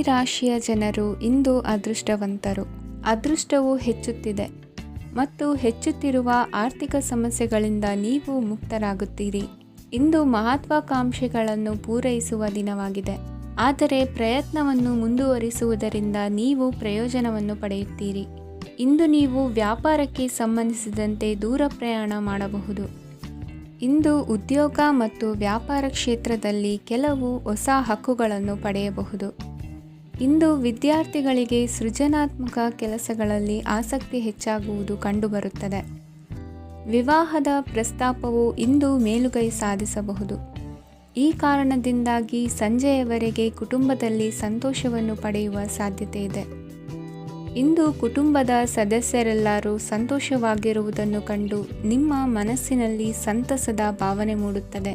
ರಾಶಿಯ ಜನರು ಇಂದು ಅದೃಷ್ಟವಂತರು. ಅದೃಷ್ಟವು ಹೆಚ್ಚುತ್ತಿದೆ ಮತ್ತು ಹೆಚ್ಚುತ್ತಿರುವ ಆರ್ಥಿಕ ಸಮಸ್ಯೆಗಳಿಂದ ನೀವು ಮುಕ್ತರಾಗುತ್ತೀರಿ. ಇಂದು ಮಹತ್ವಾಕಾಂಕ್ಷೆಗಳನ್ನು ಪೂರೈಸುವ ದಿನವಾಗಿದೆ. ಆದರೆ ಪ್ರಯತ್ನವನ್ನು ಮುಂದುವರಿಸುವುದರಿಂದ ನೀವು ಪ್ರಯೋಜನವನ್ನು ಪಡೆಯುತ್ತೀರಿ. ಇಂದು ನೀವು ವ್ಯಾಪಾರಕ್ಕೆ ಸಂಬಂಧಿಸಿದಂತೆ ದೂರ ಪ್ರಯಾಣ ಮಾಡಬಹುದು. ಇಂದು ಉದ್ಯೋಗ ಮತ್ತು ವ್ಯಾಪಾರ ಕ್ಷೇತ್ರದಲ್ಲಿ ಕೆಲವು ಹೊಸ ಹಕ್ಕುಗಳನ್ನು ಪಡೆಯಬಹುದು. ಇಂದು ವಿದ್ಯಾರ್ಥಿಗಳಿಗೆ ಸೃಜನಾತ್ಮಕ ಕೆಲಸಗಳಲ್ಲಿ ಆಸಕ್ತಿ ಹೆಚ್ಚಾಗುವುದು ಕಂಡುಬರುತ್ತದೆ. ವಿವಾಹದ ಪ್ರಸ್ತಾಪವು ಇಂದು ಮೇಲುಗೈ ಸಾಧಿಸಬಹುದು. ಈ ಕಾರಣದಿಂದಾಗಿ ಸಂಜೆಯವರೆಗೆ ಕುಟುಂಬದಲ್ಲಿ ಸಂತೋಷವನ್ನು ಪಡೆಯುವ ಸಾಧ್ಯತೆ ಇದೆ. ಇಂದು ಕುಟುಂಬದ ಸದಸ್ಯರೆಲ್ಲರೂ ಸಂತೋಷವಾಗಿರುವುದನ್ನು ಕಂಡು ನಿಮ್ಮ ಮನಸ್ಸಿನಲ್ಲಿ ಸಂತಸದ ಭಾವನೆ ಮೂಡುತ್ತದೆ.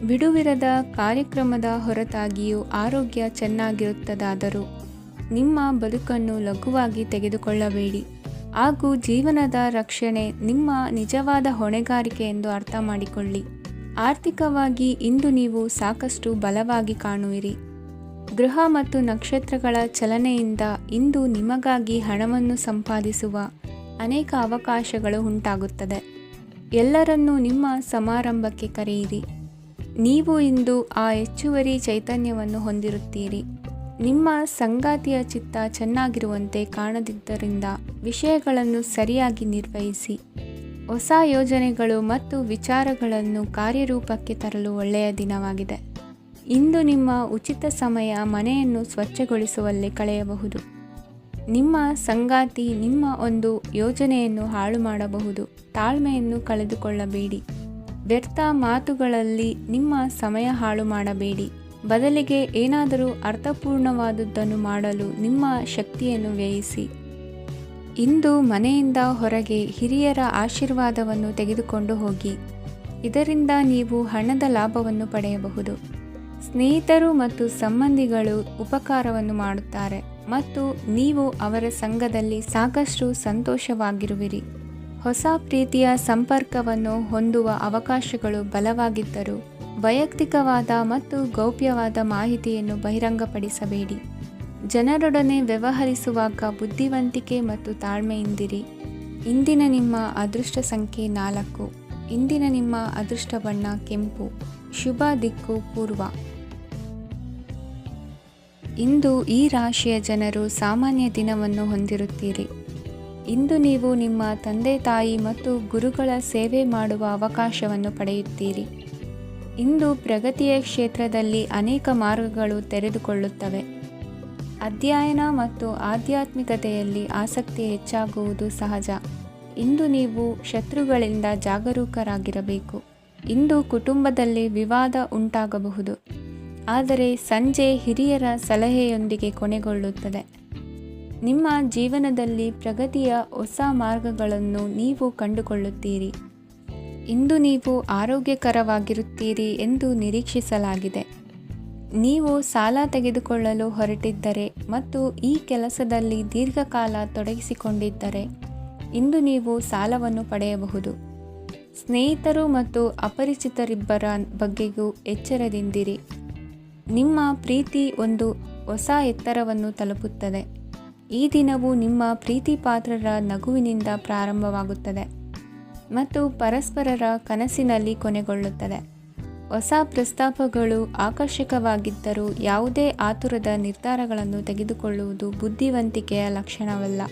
ಬಿಡುವಿರದ ಕಾರ್ಯಕ್ರಮದ ಹೊರತಾಗಿಯೂ ಆರೋಗ್ಯ ಚೆನ್ನಾಗಿರುತ್ತದಾದರೂ ನಿಮ್ಮ ಬದುಕನ್ನು ಲಘುವಾಗಿ ತೆಗೆದುಕೊಳ್ಳಬೇಡಿ ಹಾಗೂ ಜೀವನದ ರಕ್ಷಣೆ ನಿಮ್ಮ ನಿಜವಾದ ಹೊಣೆಗಾರಿಕೆ ಎಂದು ಅರ್ಥ ಮಾಡಿಕೊಳ್ಳಿ. ಆರ್ಥಿಕವಾಗಿ ಇಂದು ನೀವು ಸಾಕಷ್ಟು ಬಲವಾಗಿ ಕಾಣುವಿರಿ. ಗ್ರಹ ಮತ್ತು ನಕ್ಷತ್ರಗಳ ಚಲನೆಯಿಂದ ಇಂದು ನಿಮಗಾಗಿ ಹಣವನ್ನು ಸಂಪಾದಿಸುವ ಅನೇಕ ಅವಕಾಶಗಳು ಉಂಟಾಗುತ್ತದೆ. ಎಲ್ಲರನ್ನೂ ನಿಮ್ಮ ಸಮಾರಂಭಕ್ಕೆ ಕರೆಯಿರಿ. ನೀವು ಇಂದು ಆ ಹೆಚ್ಚುವರಿ ಚೈತನ್ಯವನ್ನು ಹೊಂದಿರುತ್ತೀರಿ. ನಿಮ್ಮ ಸಂಗಾತಿಯ ಚಿತ್ತ ಚೆನ್ನಾಗಿರುವಂತೆ ಕಾಣದಿದ್ದರಿಂದ ವಿಷಯಗಳನ್ನು ಸರಿಯಾಗಿ ನಿರ್ವಹಿಸಿ. ಹೊಸ ಯೋಜನೆಗಳು ಮತ್ತು ವಿಚಾರಗಳನ್ನು ಕಾರ್ಯರೂಪಕ್ಕೆ ತರಲು ಒಳ್ಳೆಯ ದಿನವಾಗಿದೆ. ಇಂದು ನಿಮ್ಮ ಉಚಿತ ಸಮಯ ಮನೆಯನ್ನು ಸ್ವಚ್ಛಗೊಳಿಸುವಲ್ಲಿ ಕಳೆಯಬಹುದು. ನಿಮ್ಮ ಸಂಗಾತಿ ನಿಮ್ಮ ಒಂದು ಯೋಜನೆಯನ್ನು ಹಾಳು ಮಾಡಬಹುದು. ತಾಳ್ಮೆಯನ್ನು ಕಳೆದುಕೊಳ್ಳಬೇಡಿ. ವ್ಯರ್ಥ ಮಾತುಗಳಲ್ಲಿ ನಿಮ್ಮ ಸಮಯ ಹಾಳು ಮಾಡಬೇಡಿ. ಬದಲಿಗೆ ಏನಾದರೂ ಅರ್ಥಪೂರ್ಣವಾದುದನ್ನು ಮಾಡಲು ನಿಮ್ಮ ಶಕ್ತಿಯನ್ನು ವ್ಯಯಿಸಿ. ಇಂದು ಮನೆಯಿಂದ ಹೊರಗೆ ಹಿರಿಯರ ಆಶೀರ್ವಾದವನ್ನು ತೆಗೆದುಕೊಂಡು ಹೋಗಿ. ಇದರಿಂದ ನೀವು ಹಣದ ಲಾಭವನ್ನು ಪಡೆಯಬಹುದು. ಸ್ನೇಹಿತರು ಮತ್ತು ಸಂಬಂಧಿಗಳು ಉಪಕಾರವನ್ನು ಮಾಡುತ್ತಾರೆ ಮತ್ತು ನೀವು ಅವರ ಸಂಘದಲ್ಲಿ ಸಾಕಷ್ಟು ಸಂತೋಷವಾಗಿರುವಿರಿ. ಹೊಸ ಪ್ರೀತಿಯ ಸಂಪರ್ಕವನ್ನು ಹೊಂದುವ ಅವಕಾಶಗಳು ಬಲವಾಗಿದ್ದರೂ ವೈಯಕ್ತಿಕವಾದ ಮತ್ತು ಗೌಪ್ಯವಾದ ಮಾಹಿತಿಯನ್ನು ಬಹಿರಂಗಪಡಿಸಬೇಡಿ. ಜನರೊಡನೆ ವ್ಯವಹರಿಸುವಾಗ ಬುದ್ಧಿವಂತಿಕೆ ಮತ್ತು ತಾಳ್ಮೆಯಿಂದಿರಿ. ಇಂದಿನ ನಿಮ್ಮ ಅದೃಷ್ಟ ಸಂಖ್ಯೆ 4. ಇಂದಿನ ನಿಮ್ಮ ಅದೃಷ್ಟ ಬಣ್ಣ ಕೆಂಪು. ಶುಭ ದಿಕ್ಕು ಪೂರ್ವ. ಇಂದು ಈ ರಾಶಿಯ ಜನರು ಸಾಮಾನ್ಯ ದಿನವನ್ನು ಹೊಂದಿರುತ್ತೀರಿ. ಇಂದು ನೀವು ನಿಮ್ಮ ತಂದೆ ತಾಯಿ ಮತ್ತು ಗುರುಗಳ ಸೇವೆ ಮಾಡುವ ಅವಕಾಶವನ್ನು ಪಡೆಯುತ್ತೀರಿ. ಇಂದು ಪ್ರಗತಿಯ ಕ್ಷೇತ್ರದಲ್ಲಿ ಅನೇಕ ಮಾರ್ಗಗಳು ತೆರೆದುಕೊಳ್ಳುತ್ತವೆ. ಅಧ್ಯಯನ ಮತ್ತು ಆಧ್ಯಾತ್ಮಿಕತೆಯಲ್ಲಿ ಆಸಕ್ತಿ ಹೆಚ್ಚಾಗುವುದು ಸಹಜ. ಇಂದು ನೀವು ಶತ್ರುಗಳಿಂದ ಜಾಗರೂಕರಾಗಿರಬೇಕು. ಇಂದು ಕುಟುಂಬದಲ್ಲಿ ವಿವಾದ ಉಂಟಾಗಬಹುದು, ಆದರೆ ಸಂಜೆ ಹಿರಿಯರ ಸಲಹೆಯೊಂದಿಗೆ ಕೊನೆಗೊಳ್ಳುತ್ತದೆ. ನಿಮ್ಮ ಜೀವನದಲ್ಲಿ ಪ್ರಗತಿಯ ಹೊಸ ಮಾರ್ಗಗಳನ್ನು ನೀವು ಕಂಡುಕೊಳ್ಳುತ್ತೀರಿ. ಇಂದು ನೀವು ಆರೋಗ್ಯಕರವಾಗಿರುತ್ತೀರಿ ಎಂದು ನಿರೀಕ್ಷಿಸಲಾಗಿದೆ. ನೀವು ಸಾಲ ತೆಗೆದುಕೊಳ್ಳಲು ಹೊರಟಿದ್ದರೆ ಮತ್ತು ಈ ಕೆಲಸದಲ್ಲಿ ದೀರ್ಘಕಾಲ ತೊಡಗಿಸಿಕೊಂಡಿದ್ದರೆ ಇಂದು ನೀವು ಸಾಲವನ್ನು ಪಡೆಯಬಹುದು. ಸ್ನೇಹಿತರು ಮತ್ತು ಅಪರಿಚಿತರಿಬ್ಬರ ಬಗ್ಗೆಯೂ ಎಚ್ಚರದಿಂದಿರಿ. ನಿಮ್ಮ ಪ್ರೀತಿ ಒಂದು ಹೊಸ ಎತ್ತರವನ್ನು ತಲುಪುತ್ತದೆ. ಈ ದಿನವು ನಿಮ್ಮ ಪ್ರೀತಿ ಪಾತ್ರರ ನಗುವಿನಿಂದ ಪ್ರಾರಂಭವಾಗುತ್ತದೆ ಮತ್ತು ಪರಸ್ಪರರ ಕನಸಿನಲ್ಲಿ ಕೊನೆಗೊಳ್ಳುತ್ತದೆ. ಹೊಸ ಪ್ರಸ್ತಾಪಗಳು ಆಕರ್ಷಕವಾಗಿದ್ದರೂ ಯಾವುದೇ ಆತುರದ ನಿರ್ಧಾರಗಳನ್ನು ತೆಗೆದುಕೊಳ್ಳುವುದು ಬುದ್ಧಿವಂತಿಕೆಯ ಲಕ್ಷಣವಲ್ಲ.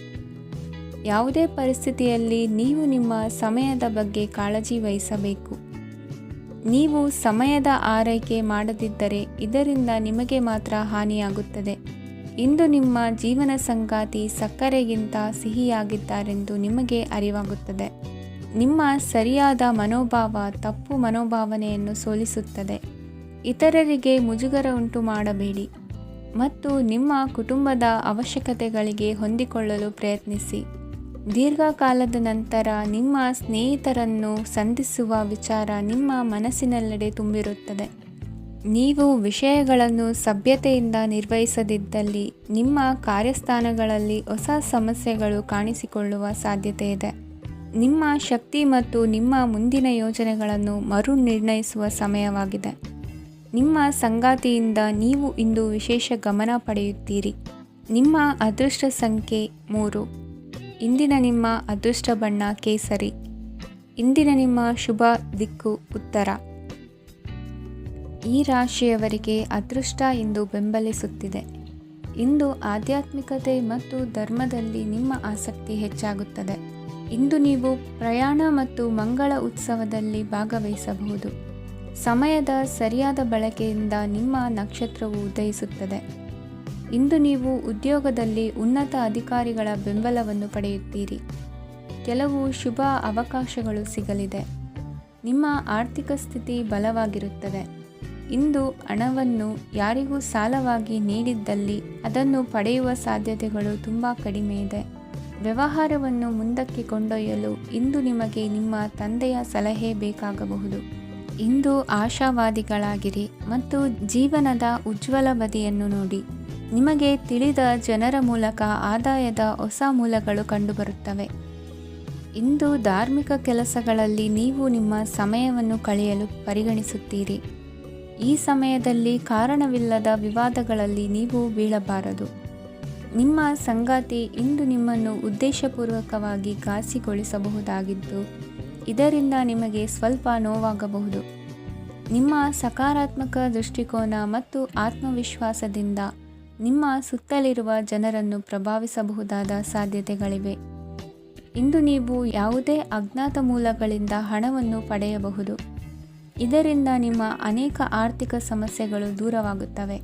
ಯಾವುದೇ ಪರಿಸ್ಥಿತಿಯಲ್ಲಿ ನೀವು ನಿಮ್ಮ ಸಮಯದ ಬಗ್ಗೆ ಕಾಳಜಿ ವಹಿಸಬೇಕು. ನೀವು ಸಮಯದ ಆರೈಕೆ ಮಾಡದಿದ್ದರೆ ಇದರಿಂದ ನಿಮಗೆ ಮಾತ್ರ ಹಾನಿಯಾಗುತ್ತದೆ. ಇಂದು ನಿಮ್ಮ ಜೀವನ ಸಂಗಾತಿ ಸಕ್ಕರೆಗಿಂತ ಸಿಹಿಯಾಗಿದ್ದಾರೆಂದು ನಿಮಗೆ ಅರಿವಾಗುತ್ತದೆ. ನಿಮ್ಮ ಸರಿಯಾದ ಮನೋಭಾವ ತಪ್ಪು ಮನೋಭಾವನೆಯನ್ನು ಸೋಲಿಸುತ್ತದೆ. ಇತರರಿಗೆ ಮುಜುಗರ ಉಂಟು ಮಾಡಬೇಡಿ ಮತ್ತು ನಿಮ್ಮ ಕುಟುಂಬದ ಅವಶ್ಯಕತೆಗಳಿಗೆ ಹೊಂದಿಕೊಳ್ಳಲು ಪ್ರಯತ್ನಿಸಿ. ದೀರ್ಘಕಾಲದ ನಂತರ ನಿಮ್ಮ ಸ್ನೇಹಿತರನ್ನು ಸಂಧಿಸುವ ವಿಚಾರ ನಿಮ್ಮ ಮನಸ್ಸಿನೆಲ್ಲೆಡೆ ತುಂಬಿರುತ್ತದೆ. ನೀವು ವಿಷಯಗಳನ್ನು ಸಭ್ಯತೆಯಿಂದ ನಿರ್ವಹಿಸದಿದ್ದಲ್ಲಿ ನಿಮ್ಮ ಕಾರ್ಯಸ್ಥಾನಗಳಲ್ಲಿ ಹೊಸ ಸಮಸ್ಯೆಗಳು ಕಾಣಿಸಿಕೊಳ್ಳುವ ಸಾಧ್ಯತೆ ಇದೆ. ನಿಮ್ಮ ಶಕ್ತಿ ಮತ್ತು ನಿಮ್ಮ ಮುಂದಿನ ಯೋಜನೆಗಳನ್ನು ಮರು ನಿರ್ಣಯಿಸುವ ಸಮಯವಾಗಿದೆ. ನಿಮ್ಮ ಸಂಗಾತಿಯಿಂದ ನೀವು ಇಂದು ವಿಶೇಷ ಗಮನ ಪಡೆಯುತ್ತೀರಿ. ನಿಮ್ಮ ಅದೃಷ್ಟ ಸಂಖ್ಯೆ 3. ಇಂದಿನ ನಿಮ್ಮ ಅದೃಷ್ಟ ಬಣ್ಣ ಕೇಸರಿ. ಇಂದಿನ ನಿಮ್ಮ ಶುಭ ದಿಕ್ಕು ಉತ್ತರ. ಈ ರಾಶಿಯವರಿಗೆ ಅದೃಷ್ಟ ಇಂದು ಬೆಂಬಲಿಸುತ್ತಿದೆ. ಇಂದು ಆಧ್ಯಾತ್ಮಿಕತೆ ಮತ್ತು ಧರ್ಮದಲ್ಲಿ ನಿಮ್ಮ ಆಸಕ್ತಿ ಹೆಚ್ಚಾಗುತ್ತದೆ. ಇಂದು ನೀವು ಪ್ರಯಾಣ ಮತ್ತು ಮಂಗಳ ಉತ್ಸವದಲ್ಲಿ ಭಾಗವಹಿಸಬಹುದು. ಸಮಯದ ಸರಿಯಾದ ಬಳಕೆಯಿಂದ ನಿಮ್ಮ ನಕ್ಷತ್ರವು ಉದಯಿಸುತ್ತದೆ. ಇಂದು ನೀವು ಉದ್ಯೋಗದಲ್ಲಿ ಉನ್ನತ ಅಧಿಕಾರಿಗಳ ಬೆಂಬಲವನ್ನು ಪಡೆಯುತ್ತೀರಿ. ಕೆಲವು ಶುಭ ಅವಕಾಶಗಳು ಸಿಗಲಿದೆ. ನಿಮ್ಮ ಆರ್ಥಿಕ ಸ್ಥಿತಿ ಬಲವಾಗಿರುತ್ತದೆ. ಇಂದು ಹಣವನ್ನು ಯಾರಿಗೂ ಸಾಲವಾಗಿ ನೀಡಿದ್ದಲ್ಲಿ ಅದನ್ನು ಪಡೆಯುವ ಸಾಧ್ಯತೆಗಳು ತುಂಬ ಕಡಿಮೆ ಇದೆ. ವ್ಯವಹಾರವನ್ನು ಮುಂದಕ್ಕೆ ಕೊಂಡೊಯ್ಯಲು ಇಂದು ನಿಮಗೆ ನಿಮ್ಮ ತಂದೆಯ ಸಲಹೆ ಬೇಕಾಗಬಹುದು. ಇಂದು ಆಶಾವಾದಿಗಳಾಗಿರಿ ಮತ್ತು ಜೀವನದ ಉಜ್ವಲ ಬದಿಯನ್ನು ನೋಡಿ. ನಿಮಗೆ ತಿಳಿದ ಜನರ ಮೂಲಕ ಆದಾಯದ ಹೊಸ ಮೂಲಗಳು ಕಂಡುಬರುತ್ತವೆ. ಇಂದು ಧಾರ್ಮಿಕ ಕೆಲಸಗಳಲ್ಲಿ ನೀವು ನಿಮ್ಮ ಸಮಯವನ್ನು ಕಳೆಯಲು ಪರಿಗಣಿಸುತ್ತೀರಿ. ಈ ಸಮಯದಲ್ಲಿ ಕಾರಣವಿಲ್ಲದ ವಿವಾದಗಳಲ್ಲಿ ನೀವು ಬೀಳಬಾರದು. ನಿಮ್ಮ ಸಂಗಾತಿ ಇಂದು ನಿಮ್ಮನ್ನು ಉದ್ದೇಶಪೂರ್ವಕವಾಗಿ ಘಾಸಿಗೊಳಿಸಬಹುದಾಗಿದ್ದು, ಇದರಿಂದ ನಿಮಗೆ ಸ್ವಲ್ಪ ನೋವಾಗಬಹುದು. ನಿಮ್ಮ ಸಕಾರಾತ್ಮಕ ದೃಷ್ಟಿಕೋನ ಮತ್ತು ಆತ್ಮವಿಶ್ವಾಸದಿಂದ ನಿಮ್ಮ ಸುತ್ತಲಿರುವ ಜನರನ್ನು ಪ್ರಭಾವಿಸಬಹುದಾದ ಸಾಧ್ಯತೆಗಳಿವೆ. ಇಂದು ನೀವು ಯಾವುದೇ ಅಜ್ಞಾತ ಮೂಲಗಳಿಂದ ಹಣವನ್ನು ಪಡೆಯಬಹುದು. ಇದರಿಂದ ನಿಮ್ಮ ಅನೇಕ ಆರ್ಥಿಕ ಸಮಸ್ಯೆಗಳು ದೂರವಾಗುತ್ತವೆ.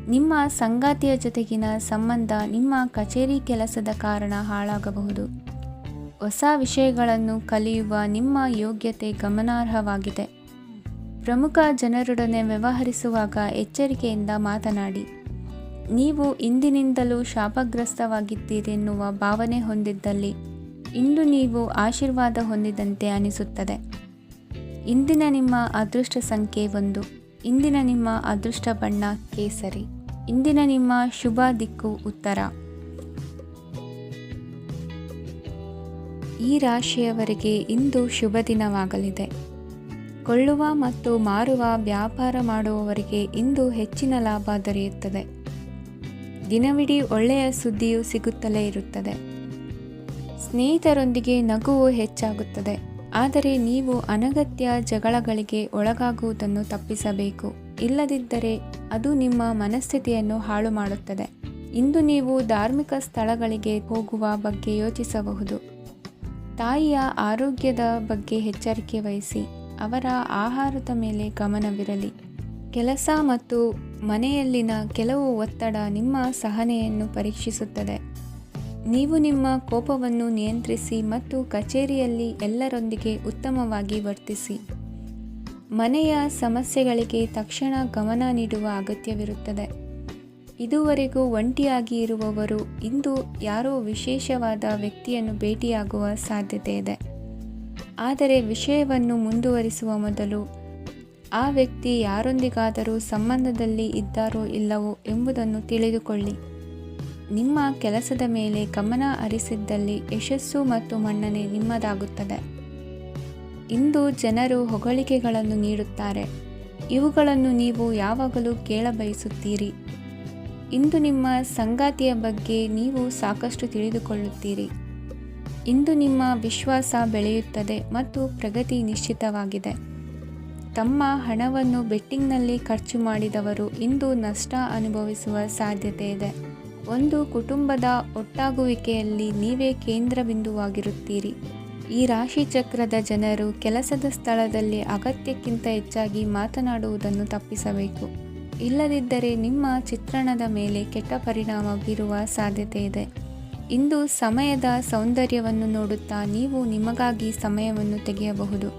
ನಿಮ್ಮ ಸಂಗಾತಿಯ ಜೊತೆಗಿನ ಸಂಬಂಧ ನಿಮ್ಮ ಕಚೇರಿ ಕೆಲಸದ ಕಾರಣ ಹಾಳಾಗಬಹುದು. ಹೊಸ ವಿಷಯಗಳನ್ನು ಕಲಿಯುವ ನಿಮ್ಮ ಯೋಗ್ಯತೆ ಗಮನಾರ್ಹವಾಗಿದೆ. ಪ್ರಮುಖ ಜನರೊಡನೆ ವ್ಯವಹರಿಸುವಾಗ ಎಚ್ಚರಿಕೆಯಿಂದ ಮಾತನಾಡಿ. ನೀವು ಇಂದಿನಿಂದಲೂ ಶಾಪಗ್ರಸ್ತವಾಗಿದ್ದೀರೆನ್ನುವ ಭಾವನೆ ಹೊಂದಿದ್ದಲ್ಲಿ ಇಂದು ನೀವು ಆಶೀರ್ವಾದ ಹೊಂದಿದಂತೆ ಅನಿಸುತ್ತದೆ. ಇಂದಿನ ನಿಮ್ಮ ಅದೃಷ್ಟ ಸಂಖ್ಯೆ 1. ಇಂದಿನ ನಿಮ್ಮ ಅದೃಷ್ಟ ಬಣ್ಣ ಕೇಸರಿ. ಇಂದಿನ ನಿಮ್ಮ ಶುಭ ದಿಕ್ಕು ಉತ್ತರ. ಈ ರಾಶಿಯವರಿಗೆ ಇಂದು ಶುಭ ದಿನವಾಗಲಿದೆ. ಕೊಳ್ಳುವ ಮತ್ತು ಮಾರುವ ವ್ಯಾಪಾರ ಮಾಡುವವರಿಗೆ ಇಂದು ಹೆಚ್ಚಿನ ಲಾಭ ದೊರೆಯುತ್ತದೆ. ದಿನವಿಡೀ ಒಳ್ಳೆಯ ಸುದ್ದಿಯು ಸಿಗುತ್ತಲೇ ಇರುತ್ತದೆ. ಸ್ನೇಹಿತರೊಂದಿಗೆ ನಗುವು ಹೆಚ್ಚಾಗುತ್ತದೆ. ಆದರೆ ನೀವು ಅನಗತ್ಯ ಜಗಳಗಳಿಗೆ ಒಳಗಾಗುವುದನ್ನು ತಪ್ಪಿಸಬೇಕು. ಇಲ್ಲದಿದ್ದರೆ ಅದು ನಿಮ್ಮ ಮನಸ್ಥಿತಿಯನ್ನು ಹಾಳು ಮಾಡುತ್ತದೆ. ಇಂದು ನೀವು ಧಾರ್ಮಿಕ ಸ್ಥಳಗಳಿಗೆ ಹೋಗುವ ಬಗ್ಗೆ ಯೋಚಿಸಬಹುದು. ತಾಯಿಯ ಆರೋಗ್ಯದ ಬಗ್ಗೆ ಎಚ್ಚರಿಕೆ ವಹಿಸಿ. ಅವರ ಆಹಾರದ ಮೇಲೆ ಗಮನವಿರಲಿ. ಕೆಲಸ ಮತ್ತು ಮನೆಯಲ್ಲಿನ ಕೆಲವು ಒತ್ತಡ ನಿಮ್ಮ ಸಹನೆಯನ್ನು ಪರೀಕ್ಷಿಸುತ್ತದೆ. ನೀವು ನಿಮ್ಮ ಕೋಪವನ್ನು ನಿಯಂತ್ರಿಸಿ ಮತ್ತು ಕಚೇರಿಯಲ್ಲಿ ಎಲ್ಲರೊಂದಿಗೆ ಉತ್ತಮವಾಗಿ ವರ್ತಿಸಿ. ಮನೆಯ ಸಮಸ್ಯೆಗಳಿಗೆ ತಕ್ಷಣ ಗಮನ ನೀಡುವ ಅಗತ್ಯವಿರುತ್ತದೆ. ಇದುವರೆಗೂ ಒಂಟಿಯಾಗಿ ಇರುವವರು ಇಂದು ಯಾರೋ ವಿಶೇಷವಾದ ವ್ಯಕ್ತಿಯನ್ನು ಭೇಟಿಯಾಗುವ ಸಾಧ್ಯತೆ ಇದೆ. ಆದರೆ ವಿಷಯವನ್ನು ಮುಂದುವರಿಸುವ ಮೊದಲು ಆ ವ್ಯಕ್ತಿ ಯಾರೊಂದಿಗಾದರೂ ಸಂಬಂಧದಲ್ಲಿ ಇದ್ದಾರೋ ಇಲ್ಲವೋ ಎಂಬುದನ್ನು ತಿಳಿದುಕೊಳ್ಳಿ. ನಿಮ್ಮ ಕೆಲಸದ ಮೇಲೆ ಗಮನ ಹರಿಸಿದ್ದಲ್ಲಿ ಯಶಸ್ಸು ಮತ್ತು ಮನ್ನಣೆ ನಿಮ್ಮದಾಗುತ್ತದೆ. ಇಂದು ಜನರು ಹೊಗಳಿಕೆಗಳನ್ನು ನೀಡುತ್ತಾರೆ. ಇವುಗಳನ್ನು ನೀವು ಯಾವಾಗಲೂ ಕೇಳಬಯಸುತ್ತೀರಿ. ಇಂದು ನಿಮ್ಮ ಸಂಗಾತಿಯ ಬಗ್ಗೆ ನೀವು ಸಾಕಷ್ಟು ತಿಳಿದುಕೊಳ್ಳುತ್ತೀರಿ. ಇಂದು ನಿಮ್ಮ ವಿಶ್ವಾಸ ಬೆಳೆಯುತ್ತದೆ ಮತ್ತು ಪ್ರಗತಿ ನಿಶ್ಚಿತವಾಗಿದೆ. ತಮ್ಮ ಹಣವನ್ನು ಬೆಟ್ಟಿಂಗ್ನಲ್ಲಿ ಖರ್ಚು ಮಾಡಿದವರು ಇಂದು ನಷ್ಟ ಅನುಭವಿಸುವ ಸಾಧ್ಯತೆ ಇದೆ. ಒಂದು ಕುಟುಂಬದ ಒಟ್ಟಾಗುವಿಕೆಯಲ್ಲಿ ನೀವೇ ಕೇಂದ್ರ ಬಿಂದುವಾಗಿರುತ್ತೀರಿ. ಈ ರಾಶಿ ಚಕ್ರದ ಜನರು ಕೆಲಸದ ಸ್ಥಳದಲ್ಲಿ ಅಗತ್ಯಕ್ಕಿಂತ ಹೆಚ್ಚಾಗಿ ಮಾತನಾಡುವುದನ್ನು ತಪ್ಪಿಸಬೇಕು. ಇಲ್ಲದಿದ್ದರೆ ನಿಮ್ಮ ಚಿತ್ರಣದ ಮೇಲೆ ಕೆಟ್ಟ ಪರಿಣಾಮ ಬೀರುವ ಸಾಧ್ಯತೆ ಇದೆ. ಇಂದು ಸಮಯದ ಸೌಂದರ್ಯವನ್ನು ನೋಡುತ್ತಾ ನೀವು ನಿಮಗಾಗಿ ಸಮಯವನ್ನು ತೆಗೆಯಬಹುದು.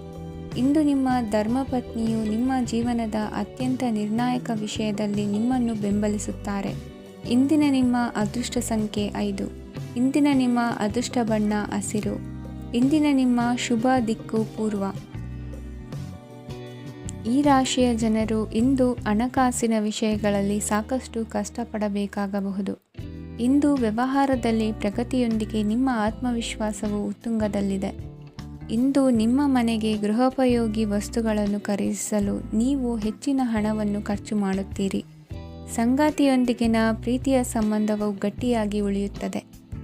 ಇಂದು ನಿಮ್ಮ ಧರ್ಮಪತ್ನಿಯು ನಿಮ್ಮ ಜೀವನದ ಅತ್ಯಂತ ನಿರ್ಣಾಯಕ ವಿಷಯದಲ್ಲಿ ನಿಮ್ಮನ್ನು ಬೆಂಬಲಿಸುತ್ತಾರೆ. ಇಂದಿನ ನಿಮ್ಮ ಅದೃಷ್ಟ ಸಂಖ್ಯೆ 5. ಇಂದಿನ ನಿಮ್ಮ ಅದೃಷ್ಟ ಬಣ್ಣ ಹಸಿರು. ಇಂದಿನ ನಿಮ್ಮ ಶುಭ ದಿಕ್ಕು ಪೂರ್ವ. ಈ ರಾಶಿಯ ಜನರು ಇಂದು ಹಣಕಾಸಿನ ವಿಷಯಗಳಲ್ಲಿ ಸಾಕಷ್ಟು ಕಷ್ಟಪಡಬೇಕಾಗಬಹುದು. ಇಂದು ವ್ಯವಹಾರದಲ್ಲಿ ಪ್ರಗತಿಯೊಂದಿಗೆ ನಿಮ್ಮ ಆತ್ಮವಿಶ್ವಾಸವು ಉತ್ತುಂಗದಲ್ಲಿದೆ. ಇಂದು ನಿಮ್ಮ ಮನೆಗೆ ಗೃಹೋಪಯೋಗಿ ವಸ್ತುಗಳನ್ನು ಖರೀದಿಸಲು ನೀವು ಹೆಚ್ಚಿನ ಹಣವನ್ನು ಖರ್ಚು ಮಾಡುತ್ತೀರಿ. ಸಂಗಾತಿಯೊಂದಿಗಿನ ಪ್ರೀತಿಯ ಸಂಬಂಧವು ಗಟ್ಟಿಯಾಗಿ ಉಳಿಯುತ್ತದೆ.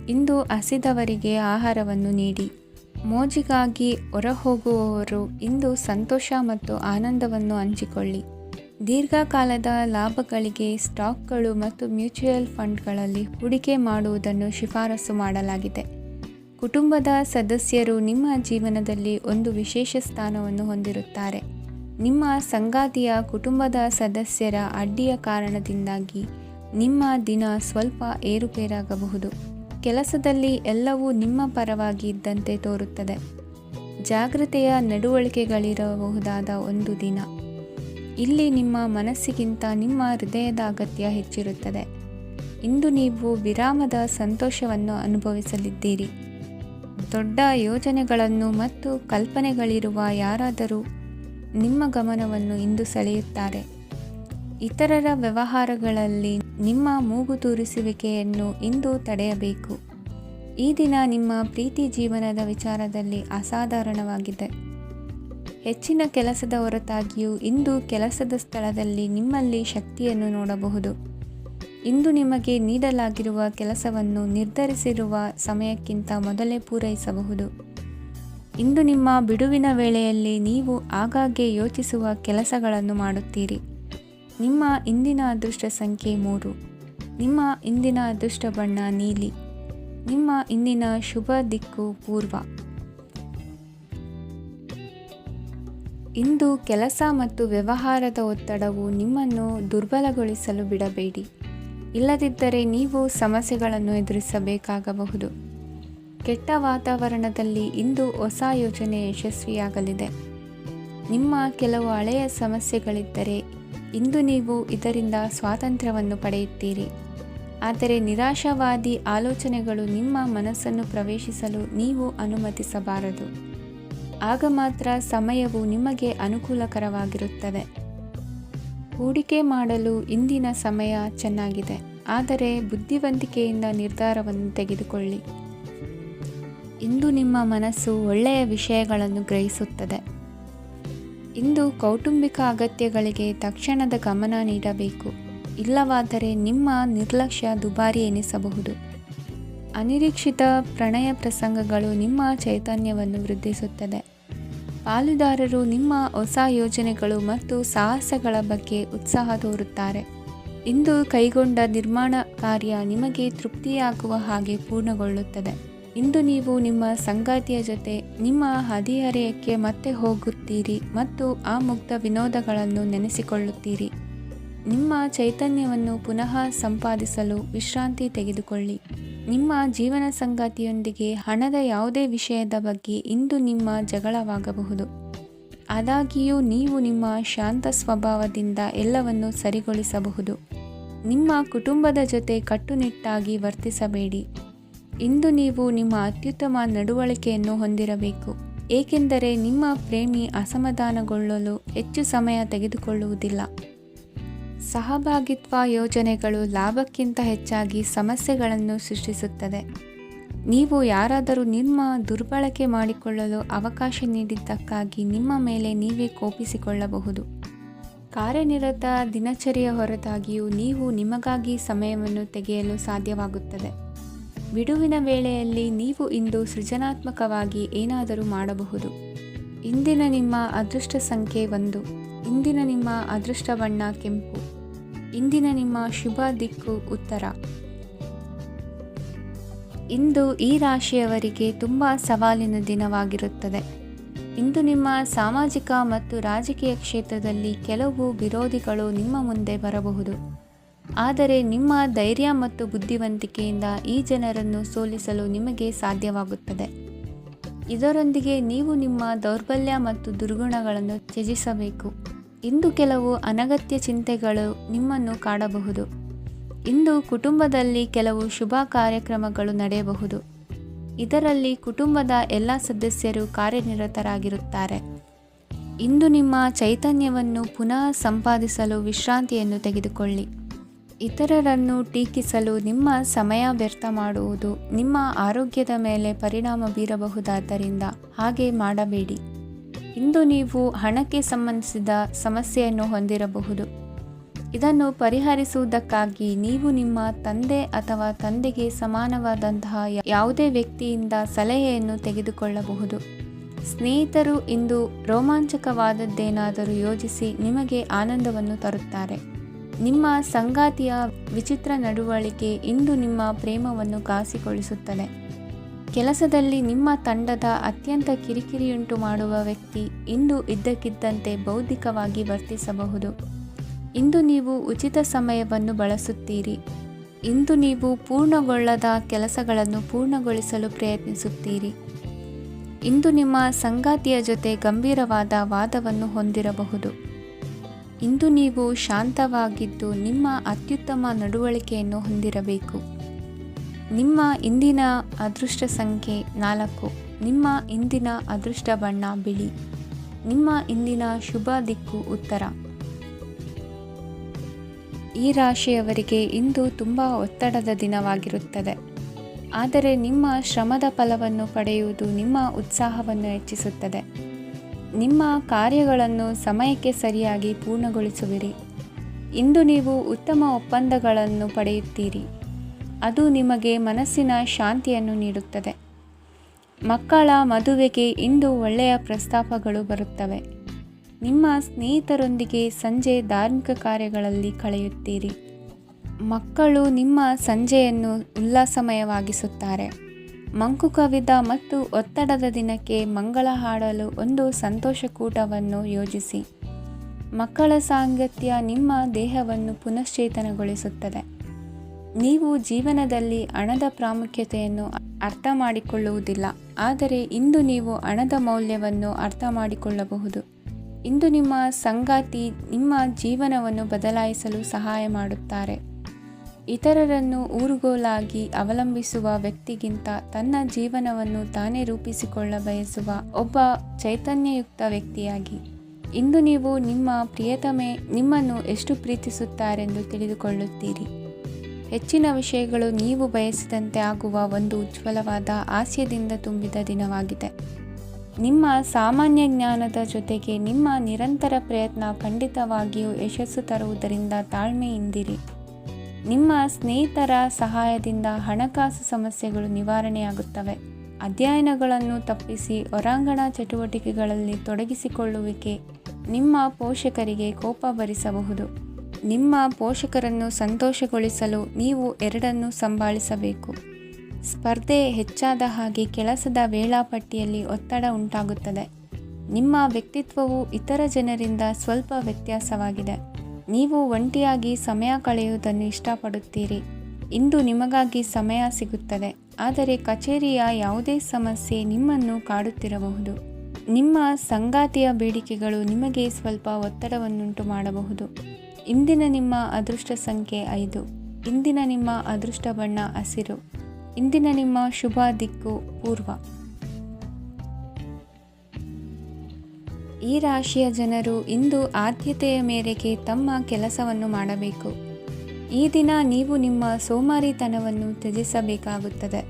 ಇಂದು ಹಸಿದವರಿಗೆ ಆಹಾರವನ್ನು ನೀಡಿ. ಮೋಜಿಗಾಗಿ ಹೊರಹೋಗುವವರು ಇಂದು ಸಂತೋಷ ಮತ್ತು ಆನಂದವನ್ನು ಹಂಚಿಕೊಳ್ಳಿ. ದೀರ್ಘಕಾಲದ ಲಾಭಗಳಿಗೆ ಸ್ಟಾಕ್ಗಳು ಮತ್ತು ಮ್ಯೂಚುವಲ್ ಫಂಡ್ಗಳಲ್ಲಿ ಹೂಡಿಕೆ ಮಾಡುವುದನ್ನು ಶಿಫಾರಸು ಮಾಡಲಾಗಿದೆ. ಕುಟುಂಬದ ಸದಸ್ಯರು ನಿಮ್ಮ ಜೀವನದಲ್ಲಿ ಒಂದು ವಿಶೇಷ ಸ್ಥಾನವನ್ನು ಹೊಂದಿರುತ್ತಾರೆ. ನಿಮ್ಮ ಸಂಗಾತಿಯ ಕುಟುಂಬದ ಸದಸ್ಯರ ಅಡ್ಡಿಯ ಕಾರಣದಿಂದಾಗಿ ನಿಮ್ಮ ದಿನ ಸ್ವಲ್ಪ ಏರುಪೇರಾಗಬಹುದು. ಕೆಲಸದಲ್ಲಿ ಎಲ್ಲವೂ ನಿಮ್ಮ ಪರವಾಗಿ ಇದ್ದಂತೆ ತೋರುತ್ತದೆ. ಜಾಗ್ರತೆಯ ನಡವಳಿಕೆಗಳಿರಬಹುದಾದ ಒಂದು ದಿನ. ಇಲ್ಲಿ ನಿಮ್ಮ ಮನಸ್ಸಿಗಿಂತ ನಿಮ್ಮ ಹೃದಯದ ಅಗತ್ಯ ಹೆಚ್ಚಿರುತ್ತದೆ. ಇಂದು ನೀವು ವಿರಾಮದ ಸಂತೋಷವನ್ನು ಅನುಭವಿಸಲಿದ್ದೀರಿ. ದೊಡ್ಡ ಯೋಜನೆಗಳನ್ನು ಮತ್ತು ಕಲ್ಪನೆಗಳಿರುವ ಯಾರಾದರೂ ನಿಮ್ಮ ಗಮನವನ್ನು ಇಂದು ಸೆಳೆಯುತ್ತಾರೆ. ಇತರರ ವ್ಯವಹಾರಗಳಲ್ಲಿ ನಿಮ್ಮ ಮೂಗು ತೂರಿಸುವಿಕೆಯನ್ನು ಇಂದು ತಡೆಯಬೇಕು. ಈ ದಿನ ನಿಮ್ಮ ಪ್ರೀತಿ ಜೀವನದ ವಿಚಾರದಲ್ಲಿ ಅಸಾಧಾರಣವಾಗಿದೆ. ಹೆಚ್ಚಿನ ಕೆಲಸದ ಹೊರತಾಗಿಯೂ ಇಂದು ಕೆಲಸದ ಸ್ಥಳದಲ್ಲಿ ನಿಮ್ಮಲ್ಲಿ ಶಕ್ತಿಯನ್ನು ನೋಡಬಹುದು. ಇಂದು ನಿಮಗೆ ನೀಡಲಾಗಿರುವ ಕೆಲಸವನ್ನು ನಿರ್ಧರಿಸಿರುವ ಸಮಯಕ್ಕಿಂತ ಮೊದಲೇ ಪೂರೈಸಬಹುದು. ಇಂದು ನಿಮ್ಮ ಬಿಡುವಿನ ವೇಳೆಯಲ್ಲಿ ನೀವು ಆಗಾಗ್ಗೆ ಯೋಚಿಸುವ ಕೆಲಸಗಳನ್ನು ಮಾಡುತ್ತೀರಿ. ನಿಮ್ಮ ಇಂದಿನ ಅದೃಷ್ಟ ಸಂಖ್ಯೆ 3. ನಿಮ್ಮ ಇಂದಿನ ಅದೃಷ್ಟ ಬಣ್ಣ ನೀಲಿ. ನಿಮ್ಮ ಇಂದಿನ ಶುಭ ದಿಕ್ಕು ಪೂರ್ವ. ಇಂದು ಕೆಲಸ ಮತ್ತು ವ್ಯವಹಾರದ ಒತ್ತಡವು ನಿಮ್ಮನ್ನು ದುರ್ಬಲಗೊಳಿಸಲು ಬಿಡಬೇಡಿ. ಇಲ್ಲದಿದ್ದರೆ ನೀವು ಸಮಸ್ಯೆಗಳನ್ನು ಎದುರಿಸಬೇಕಾಗಬಹುದು. ಕೆಟ್ಟ ವಾತಾವರಣದಲ್ಲಿ ಇಂದು ಹೊಸ ಯೋಜನೆ ಯಶಸ್ವಿಯಾಗಲಿದೆ. ನಿಮ್ಮ ಕೆಲವು ಹಳೆಯ ಸಮಸ್ಯೆಗಳಿದ್ದರೆ ಇಂದು ನೀವು ಇದರಿಂದ ಸ್ವಾತಂತ್ರ್ಯವನ್ನು ಪಡೆಯುತ್ತೀರಿ. ಆದರೆ ನಿರಾಶಾವಾದಿ ಆಲೋಚನೆಗಳು ನಿಮ್ಮ ಮನಸ್ಸನ್ನು ಪ್ರವೇಶಿಸಲು ನೀವು ಅನುಮತಿಸಬಾರದು. ಆಗ ಮಾತ್ರ ಸಮಯವು ನಿಮಗೆ ಅನುಕೂಲಕರವಾಗಿರುತ್ತದೆ. ಹೂಡಿಕೆ ಮಾಡಲು ಇಂದಿನ ಸಮಯ ಚೆನ್ನಾಗಿದೆ, ಆದರೆ ಬುದ್ಧಿವಂತಿಕೆಯಿಂದ ನಿರ್ಧಾರವನ್ನು ತೆಗೆದುಕೊಳ್ಳಿ. ಇಂದು ನಿಮ್ಮ ಮನಸ್ಸು ಒಳ್ಳೆಯ ವಿಷಯಗಳನ್ನು ಗ್ರಹಿಸುತ್ತದೆ. ಇಂದು ಕೌಟುಂಬಿಕ ಅಗತ್ಯಗಳಿಗೆ ತಕ್ಷಣದ ಗಮನ ನೀಡಬೇಕು. ಇಲ್ಲವಾದರೆ ನಿಮ್ಮ ನಿರ್ಲಕ್ಷ್ಯ ದುಬಾರಿ ಎನಿಸಬಹುದು. ಅನಿರೀಕ್ಷಿತ ಪ್ರಣಯ ಪ್ರಸಂಗಗಳು ನಿಮ್ಮ ಚೈತನ್ಯವನ್ನು ವೃದ್ಧಿಸುತ್ತದೆ. ಪಾಲುದಾರರು ನಿಮ್ಮ ಹೊಸ ಯೋಜನೆಗಳು ಮತ್ತು ಸಾಹಸಗಳ ಬಗ್ಗೆ ಉತ್ಸಾಹ ತೋರುತ್ತಾರೆ. ಇಂದು ಕೈಗೊಂಡ ನಿರ್ಮಾಣ ಕಾರ್ಯ ನಿಮಗೆ ತೃಪ್ತಿಯಾಗುವ ಹಾಗೆ ಪೂರ್ಣಗೊಳ್ಳುತ್ತದೆ. ಇಂದು ನೀವು ನಿಮ್ಮ ಸಂಗಾತಿಯ ಜೊತೆ ನಿಮ್ಮ ಹದಿಹರೆಯಕ್ಕೆ ಮತ್ತೆ ಹೋಗುತ್ತೀರಿ ಮತ್ತು ಆ ಮುಗ್ಧ ವಿನೋದಗಳನ್ನು ನೆನೆಸಿಕೊಳ್ಳುತ್ತೀರಿ. ನಿಮ್ಮ ಚೈತನ್ಯವನ್ನು ಪುನಃ ಸಂಪಾದಿಸಲು ವಿಶ್ರಾಂತಿ ತೆಗೆದುಕೊಳ್ಳಿ. ನಿಮ್ಮ ಜೀವನ ಸಂಗಾತಿಯೊಂದಿಗೆ ಹಣದ ಯಾವುದೇ ವಿಷಯದ ಬಗ್ಗೆ ಇಂದು ನಿಮ್ಮ ಜಗಳವಾಗಬಹುದು. ಆದಾಗ್ಯೂ ನೀವು ನಿಮ್ಮ ಶಾಂತ ಸ್ವಭಾವದಿಂದ ಎಲ್ಲವನ್ನು ಸರಿಗೊಳಿಸಬಹುದು. ನಿಮ್ಮ ಕುಟುಂಬದ ಜೊತೆ ಕಟ್ಟುನಿಟ್ಟಾಗಿ ವರ್ತಿಸಬೇಡಿ. ಇಂದು ನೀವು ನಿಮ್ಮ ಅತ್ಯುತ್ತಮ ನಡವಳಿಕೆಯನ್ನು ಹೊಂದಿರಬೇಕು, ಏಕೆಂದರೆ ನಿಮ್ಮ ಪ್ರೇಮಿ ಅಸಮಾಧಾನಗೊಳ್ಳಲು ಹೆಚ್ಚು ಸಮಯ ತೆಗೆದುಕೊಳ್ಳುವುದಿಲ್ಲ. ಸಹಭಾಗಿತ್ವ ಯೋಜನೆಗಳು ಲಾಭಕ್ಕಿಂತ ಹೆಚ್ಚಾಗಿ ಸಮಸ್ಯೆಗಳನ್ನು ಸೃಷ್ಟಿಸುತ್ತದೆ. ನೀವು ಯಾರಾದರೂ ನಿಮ್ಮ ದುರ್ಬಳಕೆ ಮಾಡಿಕೊಳ್ಳಲು ಅವಕಾಶ ನೀಡಿದ್ದಕ್ಕಾಗಿ ನಿಮ್ಮ ಮೇಲೆ ನೀವೇ ಕೋಪಿಸಿಕೊಳ್ಳಬಹುದು. ಕಾರ್ಯನಿರತ ದಿನಚರಿಯ ಹೊರತಾಗಿಯೂ ನೀವು ನಿಮಗಾಗಿ ಸಮಯವನ್ನು ತೆಗೆಯಲು ಸಾಧ್ಯವಾಗುತ್ತದೆ. ಬಿಡುವಿನ ವೇಳೆಯಲ್ಲಿ ನೀವು ಇಂದು ಸೃಜನಾತ್ಮಕವಾಗಿ ಏನಾದರೂ ಮಾಡಬಹುದು. ಇಂದಿನ ನಿಮ್ಮ ಅದೃಷ್ಟ ಸಂಖ್ಯೆ 1. ಇಂದಿನ ನಿಮ್ಮ ಅದೃಷ್ಟ ಬಣ್ಣ ಕೆಂಪು. ಇಂದಿನ ನಿಮ್ಮ ಶುಭ ದಿಕ್ಕು ಉತ್ತರ. ಇಂದು ಈ ರಾಶಿಯವರಿಗೆ ತುಂಬ ಸವಾಲಿನ ದಿನವಾಗಿರುತ್ತದೆ. ಇಂದು ನಿಮ್ಮ ಸಾಮಾಜಿಕ ಮತ್ತು ರಾಜಕೀಯ ಕ್ಷೇತ್ರದಲ್ಲಿ ಕೆಲವು ವಿರೋಧಿಗಳು ನಿಮ್ಮ ಮುಂದೆ ಬರಬಹುದು. ಆದರೆ ನಿಮ್ಮ ಧೈರ್ಯ ಮತ್ತು ಬುದ್ಧಿವಂತಿಕೆಯಿಂದ ಈ ಜನರನ್ನು ಸೋಲಿಸಲು ನಿಮಗೆ ಸಾಧ್ಯವಾಗುತ್ತದೆ. ಇದರೊಂದಿಗೆ ನೀವು ನಿಮ್ಮ ದೌರ್ಬಲ್ಯ ಮತ್ತು ದುರ್ಗುಣಗಳನ್ನು ತ್ಯಜಿಸಬೇಕು. ಇಂದು ಕೆಲವು ಅನಗತ್ಯ ಚಿಂತೆಗಳು ನಿಮ್ಮನ್ನು ಕಾಡಬಹುದು. ಇಂದು ಕುಟುಂಬದಲ್ಲಿ ಕೆಲವು ಶುಭ ಕಾರ್ಯಕ್ರಮಗಳು ನಡೆಯಬಹುದು. ಇದರಲ್ಲಿ ಕುಟುಂಬದ ಎಲ್ಲ ಸದಸ್ಯರು ಕಾರ್ಯನಿರತರಾಗಿರುತ್ತಾರೆ. ಇಂದು ನಿಮ್ಮ ಚೈತನ್ಯವನ್ನು ಪುನಃ ಸಂಪಾದಿಸಲು ವಿಶ್ರಾಂತಿಯನ್ನು ತೆಗೆದುಕೊಳ್ಳಿ. ಇತರರನ್ನು ಟೀಕಿಸಲು ನಿಮ್ಮ ಸಮಯ ವ್ಯರ್ಥ ಮಾಡುವುದು ನಿಮ್ಮ ಆರೋಗ್ಯದ ಮೇಲೆ ಪರಿಣಾಮ ಬೀರಬಹುದಾದ್ದರಿಂದ ಹಾಗೆ ಮಾಡಬೇಡಿ. ಇಂದು ನೀವು ಹಣಕ್ಕೆ ಸಂಬಂಧಿಸಿದ ಸಮಸ್ಯೆಯನ್ನು ಹೊಂದಿರಬಹುದು. ಇದನ್ನು ಪರಿಹರಿಸುವುದಕ್ಕಾಗಿ ನೀವು ನಿಮ್ಮ ತಂದೆ ಅಥವಾ ತಂದೆಗೆ ಸಮಾನವಾದಂತಹ ಯಾವುದೇ ವ್ಯಕ್ತಿಯಿಂದ ಸಲಹೆಯನ್ನು ತೆಗೆದುಕೊಳ್ಳಬಹುದು. ಸ್ನೇಹಿತರು ಇಂದು ರೋಮಾಂಚಕವಾದದ್ದೇನಾದರೂ ಯೋಜಿಸಿ ನಿಮಗೆ ಆನಂದವನ್ನು ತರುತ್ತಾರೆ. ನಿಮ್ಮ ಸಂಗಾತಿಯ ವಿಚಿತ್ರ ನಡವಳಿಕೆ ಇಂದು ನಿಮ್ಮ ಪ್ರೇಮವನ್ನು ಘಾಸಿಗೊಳಿಸುತ್ತದೆ. ಕೆಲಸದಲ್ಲಿ ನಿಮ್ಮ ತಂಡದ ಅತ್ಯಂತ ಕಿರಿಕಿರಿಯುಂಟು ಮಾಡುವ ವ್ಯಕ್ತಿ ಇಂದು ಇದ್ದಕ್ಕಿದ್ದಂತೆ ಬೌದ್ಧಿಕವಾಗಿ ವರ್ತಿಸಬಹುದು. ಇಂದು ನೀವು ಉಚಿತ ಸಮಯವನ್ನು ಬಳಸುತ್ತೀರಿ. ಇಂದು ನೀವು ಪೂರ್ಣಗೊಳ್ಳದ ಕೆಲಸಗಳನ್ನು ಪೂರ್ಣಗೊಳಿಸಲು ಪ್ರಯತ್ನಿಸುತ್ತೀರಿ. ಇಂದು ನಿಮ್ಮ ಸಂಗಾತಿಯ ಜೊತೆ ಗಂಭೀರವಾದ ವಾದವನ್ನು ಹೊಂದಿರಬಹುದು. ಇಂದು ನೀವು ಶಾಂತವಾಗಿದ್ದು ನಿಮ್ಮ ಅತ್ಯುತ್ತಮ ನಡವಳಿಕೆಯನ್ನು ಹೊಂದಿರಬೇಕು. ನಿಮ್ಮ ಇಂದಿನ ಅದೃಷ್ಟ ಸಂಖ್ಯೆ 4. ನಿಮ್ಮ ಇಂದಿನ ಅದೃಷ್ಟ ಬಣ್ಣ ಬಿಳಿ. ನಿಮ್ಮ ಇಂದಿನ ಶುಭ ದಿಕ್ಕು ಉತ್ತರ. ಈ ರಾಶಿಯವರಿಗೆ ಇಂದು ತುಂಬ ಒತ್ತಡದ ದಿನವಾಗಿರುತ್ತದೆ. ಆದರೆ ನಿಮ್ಮ ಶ್ರಮದ ಫಲವನ್ನು ಪಡೆಯುವುದು ನಿಮ್ಮ ಉತ್ಸಾಹವನ್ನು ಹೆಚ್ಚಿಸುತ್ತದೆ. ನಿಮ್ಮ ಕಾರ್ಯಗಳನ್ನು ಸಮಯಕ್ಕೆ ಸರಿಯಾಗಿ ಪೂರ್ಣಗೊಳಿಸುವಿರಿ. ಇಂದು ನೀವು ಉತ್ತಮ ಒಪ್ಪಂದಗಳನ್ನು ಪಡೆಯುತ್ತೀರಿ. ಅದು ನಿಮಗೆ ಮನಸ್ಸಿನ ಶಾಂತಿಯನ್ನು ನೀಡುತ್ತದೆ. ಮಕ್ಕಳ ಮದುವೆಗೆ ಇಂದು ಒಳ್ಳೆಯ ಪ್ರಸ್ತಾಪಗಳು ಬರುತ್ತವೆ. ನಿಮ್ಮ ಸ್ನೇಹಿತರೊಂದಿಗೆ ಸಂಜೆ ಧಾರ್ಮಿಕ ಕಾರ್ಯಗಳಲ್ಲಿ ಕಳೆಯುತ್ತೀರಿ. ಮಕ್ಕಳು ನಿಮ್ಮ ಸಂಜೆಯನ್ನು ಉಲ್ಲಾಸಮಯವಾಗಿಸುತ್ತಾರೆ. ಮಂಕು ಕವಿದ ಮತ್ತು ಒತ್ತಡದ ದಿನಕ್ಕೆ ಮಂಗಳ ಹಾಡಲು ಒಂದು ಸಂತೋಷಕೂಟವನ್ನು ಯೋಜಿಸಿ. ಮಕ್ಕಳ ಸಾಂಗತ್ಯ ನಿಮ್ಮ ದೇಹವನ್ನು ಪುನಶ್ಚೇತನಗೊಳಿಸುತ್ತದೆ. ನೀವು ಜೀವನದಲ್ಲಿ ಹಣದ ಪ್ರಾಮುಖ್ಯತೆಯನ್ನು ಅರ್ಥ ಮಾಡಿಕೊಳ್ಳುವುದಿಲ್ಲ, ಆದರೆ ಇಂದು ನೀವು ಹಣದ ಮೌಲ್ಯವನ್ನು ಅರ್ಥ ಮಾಡಿಕೊಳ್ಳಬಹುದು. ಇಂದು ನಿಮ್ಮ ಸಂಗಾತಿ ನಿಮ್ಮ ಜೀವನವನ್ನು ಬದಲಾಯಿಸಲು ಸಹಾಯ ಮಾಡುತ್ತಾರೆ. ಇತರರನ್ನು ಊರುಗೋಲಾಗಿ ಅವಲಂಬಿಸುವ ವ್ಯಕ್ತಿಗಿಂತ ತನ್ನ ಜೀವನವನ್ನು ತಾನೇ ರೂಪಿಸಿಕೊಳ್ಳ ಬಯಸುವ ಒಬ್ಬ ಚೈತನ್ಯಯುಕ್ತ ವ್ಯಕ್ತಿಯಾಗಿ. ಇಂದು ನೀವು ನಿಮ್ಮ ಪ್ರಿಯತಮೆ ನಿಮ್ಮನ್ನು ಎಷ್ಟು ಪ್ರೀತಿಸುತ್ತಾರೆಂದು ತಿಳಿದುಕೊಳ್ಳುತ್ತೀರಿ. ಹೆಚ್ಚಿನ ವಿಷಯಗಳು ನೀವು ಬಯಸಿದಂತೆ ಆಗುವ ಒಂದು ಉಜ್ವಲವಾದ ಹಾಸ್ಯದಿಂದ ತುಂಬಿದ ದಿನವಾಗಿದೆ. ನಿಮ್ಮ ಸಾಮಾನ್ಯ ಜ್ಞಾನದ ಜೊತೆಗೆ ನಿಮ್ಮ ನಿರಂತರ ಪ್ರಯತ್ನ ಖಂಡಿತವಾಗಿಯೂ ಯಶಸ್ಸು ತರುವುದರಿಂದ ತಾಳ್ಮೆಯಿಂದಿರಿ. ನಿಮ್ಮ ಸ್ನೇಹಿತರ ಸಹಾಯದಿಂದ ಹಣಕಾಸು ಸಮಸ್ಯೆಗಳು ನಿವಾರಣೆಯಾಗುತ್ತವೆ. ಅಧ್ಯಯನಗಳನ್ನು ತಪ್ಪಿಸಿ ಹೊರಾಂಗಣ ಚಟುವಟಿಕೆಗಳಲ್ಲಿ ತೊಡಗಿಸಿಕೊಳ್ಳುವಿಕೆ ನಿಮ್ಮ ಪೋಷಕರಿಗೆ ಕೋಪ ಭರಿಸಬಹುದು. ನಿಮ್ಮ ಪೋಷಕರನ್ನು ಸಂತೋಷಗೊಳಿಸಲು ನೀವು ಎರಡನ್ನೂ ಸಂಭಾಳಿಸಬೇಕು. ಸ್ಪರ್ಧೆ ಹೆಚ್ಚಾದ ಹಾಗೆ ಕೆಲಸದ ವೇಳಾಪಟ್ಟಿಯಲ್ಲಿ ಒತ್ತಡ ಉಂಟಾಗುತ್ತದೆ. ನಿಮ್ಮ ವ್ಯಕ್ತಿತ್ವವು ಇತರ ಜನರಿಂದ ಸ್ವಲ್ಪ ವ್ಯತ್ಯಾಸವಾಗಿದೆ. ನೀವು ಒಂಟಿಯಾಗಿ ಸಮಯ ಕಳೆಯುವುದನ್ನು ಇಷ್ಟಪಡುತ್ತೀರಿ. ಇಂದು ನಿಮಗಾಗಿ ಸಮಯ ಸಿಗುತ್ತದೆ, ಆದರೆ ಕಚೇರಿಯ ಯಾವುದೇ ಸಮಸ್ಯೆ ನಿಮ್ಮನ್ನು ಕಾಡುತ್ತಿರಬಹುದು. ನಿಮ್ಮ ಸಂಗಾತಿಯ ಬೇಡಿಕೆಗಳು ನಿಮಗೆ ಸ್ವಲ್ಪ ಒತ್ತಡವನ್ನುಂಟು ಮಾಡಬಹುದು. ಇಂದಿನ ನಿಮ್ಮ ಅದೃಷ್ಟ ಸಂಖ್ಯೆ 5. ಇಂದಿನ ನಿಮ್ಮ ಅದೃಷ್ಟ ಬಣ್ಣ ಹಸಿರು. ಇಂದಿನ ನಿಮ್ಮ ಶುಭ ದಿಕ್ಕು ಪೂರ್ವ. ಈ ರಾಶಿಯ ಜನರು ಇಂದು ಆದ್ಯತೆಯ ಮೇರೆಗೆ ತಮ್ಮ ಕೆಲಸವನ್ನು ಮಾಡಬೇಕು. ಈ ದಿನ ನೀವು ನಿಮ್ಮ ಸೋಮಾರಿತನವನ್ನು ತ್ಯಜಿಸಬೇಕಾಗುತ್ತದೆ.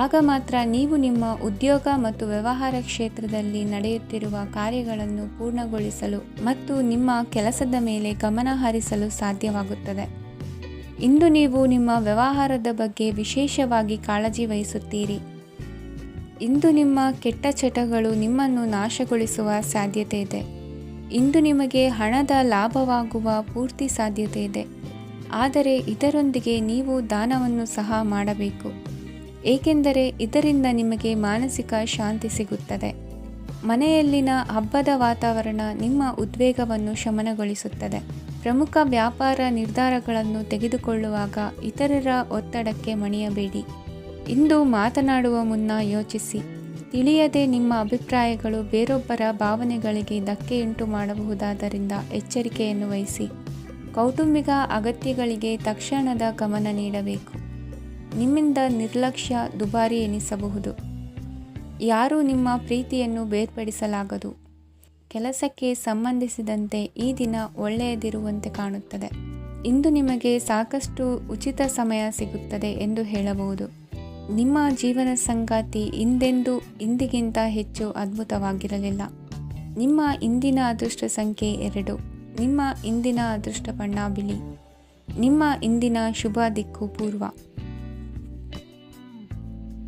ಆಗ ಮಾತ್ರ ನೀವು ನಿಮ್ಮ ಉದ್ಯೋಗ ಮತ್ತು ವ್ಯವಹಾರ ಕ್ಷೇತ್ರದಲ್ಲಿ ನಡೆಯುತ್ತಿರುವ ಕಾರ್ಯಗಳನ್ನು ಪೂರ್ಣಗೊಳಿಸಲು ಮತ್ತು ನಿಮ್ಮ ಕೆಲಸದ ಮೇಲೆ ಗಮನ ಹರಿಸಲು ಸಾಧ್ಯವಾಗುತ್ತದೆ. ಇಂದು ನೀವು ನಿಮ್ಮ ವ್ಯವಹಾರದ ಬಗ್ಗೆ ವಿಶೇಷವಾಗಿ ಕಾಳಜಿ ವಹಿಸುತ್ತೀರಿ. ಇಂದು ನಿಮ್ಮ ಕೆಟ್ಟ ಚಟಗಳು ನಿಮ್ಮನ್ನು ನಾಶಗೊಳಿಸುವ ಸಾಧ್ಯತೆ ಇದೆ. ಇಂದು ನಿಮಗೆ ಹಣದ ಲಾಭವಾಗುವ ಪೂರ್ತಿ ಸಾಧ್ಯತೆ ಇದೆ, ಆದರೆ ಇದರೊಂದಿಗೆ ನೀವು ದಾನವನ್ನು ಸಹ ಮಾಡಬೇಕು, ಏಕೆಂದರೆ ಇದರಿಂದ ನಿಮಗೆ ಮಾನಸಿಕ ಶಾಂತಿ ಸಿಗುತ್ತದೆ. ಮನೆಯಲ್ಲಿನ ಹಬ್ಬದ ವಾತಾವರಣ ನಿಮ್ಮ ಉದ್ವೇಗವನ್ನು ಶಮನಗೊಳಿಸುತ್ತದೆ. ಪ್ರಮುಖ ವ್ಯಾಪಾರ ನಿರ್ಧಾರಗಳನ್ನು ತೆಗೆದುಕೊಳ್ಳುವಾಗ ಇತರರ ಒತ್ತಡಕ್ಕೆ ಮಣಿಯಬೇಡಿ. ಇಂದು ಮಾತನಾಡುವ ಮುನ್ನ ಯೋಚಿಸಿ. ತಿಳಿಯದೆ ನಿಮ್ಮ ಅಭಿಪ್ರಾಯಗಳು ಬೇರೊಬ್ಬರ ಭಾವನೆಗಳಿಗೆ ಧಕ್ಕೆಯುಂಟು ಮಾಡಬಹುದಾದ್ದರಿಂದ ಎಚ್ಚರಿಕೆಯನ್ನು ವಹಿಸಿ. ಕೌಟುಂಬಿಕ ಅಗತ್ಯಗಳಿಗೆ ತಕ್ಷಣದ ಗಮನ ನೀಡಬೇಕು. ನಿಮ್ಮಿಂದ ನಿರ್ಲಕ್ಷ್ಯ ದುಬಾರಿ ಎನಿಸಬಹುದು. ಯಾರೂ ನಿಮ್ಮ ಪ್ರೀತಿಯನ್ನು ಬೇರ್ಪಡಿಸಲಾಗದು. ಕೆಲಸಕ್ಕೆ ಸಂಬಂಧಿಸಿದಂತೆ ಈ ದಿನ ಒಳ್ಳೆಯದಿರುವಂತೆ ಕಾಣುತ್ತದೆ. ಇಂದು ನಿಮಗೆ ಸಾಕಷ್ಟು ಉಚಿತ ಸಮಯ ಸಿಗುತ್ತದೆ ಎಂದು ಹೇಳಬಹುದು. ನಿಮ್ಮ ಜೀವನ ಸಂಗಾತಿ ಇಂದಿಗಿಂತ ಹೆಚ್ಚು ಅದ್ಭುತವಾಗಿರಲಿಲ್ಲ. ನಿಮ್ಮ ಇಂದಿನ ಅದೃಷ್ಟ ಸಂಖ್ಯೆ 2. ನಿಮ್ಮ ಇಂದಿನ ಅದೃಷ್ಟ ಬಣ್ಣ ಬಿಳಿ. ನಿಮ್ಮ ಇಂದಿನ ಶುಭ ದಿಕ್ಕು ಪೂರ್ವ.